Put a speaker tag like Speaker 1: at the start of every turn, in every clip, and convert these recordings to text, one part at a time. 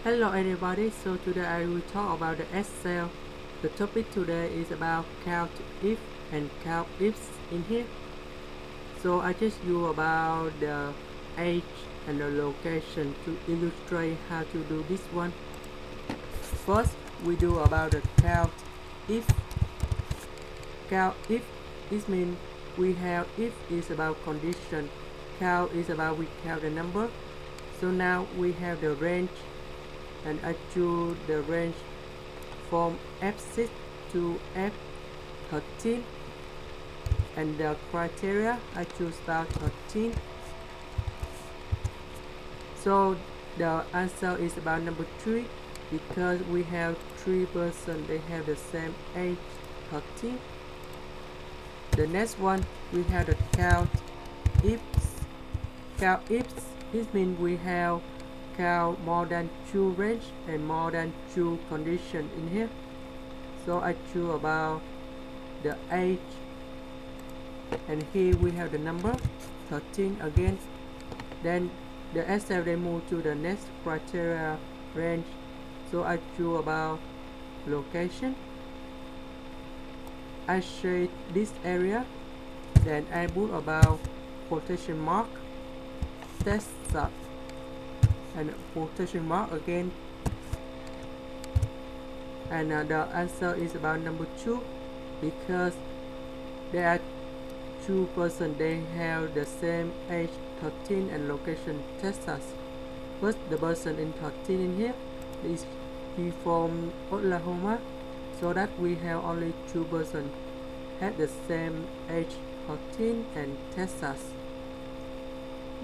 Speaker 1: Hello everybody, so today I will talk about the Excel. The topic today is about Countif and Countifs in here. So I just use about the age and the location to illustrate how to do this one. First we do about the Countif. Countif, this means we have if is about condition, count is about we count the number. So now we have the range, and I choose the range from F6 to F13, and the criteria I choose about 13. So the answer is about number 3 because we have 3 persons, they have the same age, 13. The next one we have the count ifs. Count ifs, this means we have count more than 2 range and more than 2 condition in here. So I choose about the age, and here we have the number 13 again. Then the Excel they move to the next criteria range. So I choose about location. I shade this area, then I put about quotation mark Texas and quotation mark again, and the answer is about number 2 because there are 2 persons, they have the same age 13 and location Texas. First, the person in 13 in here is he from Oklahoma, so that we have only 2 persons have the same age 13 and Texas.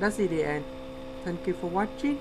Speaker 1: That's it, the end. Thank you for watching.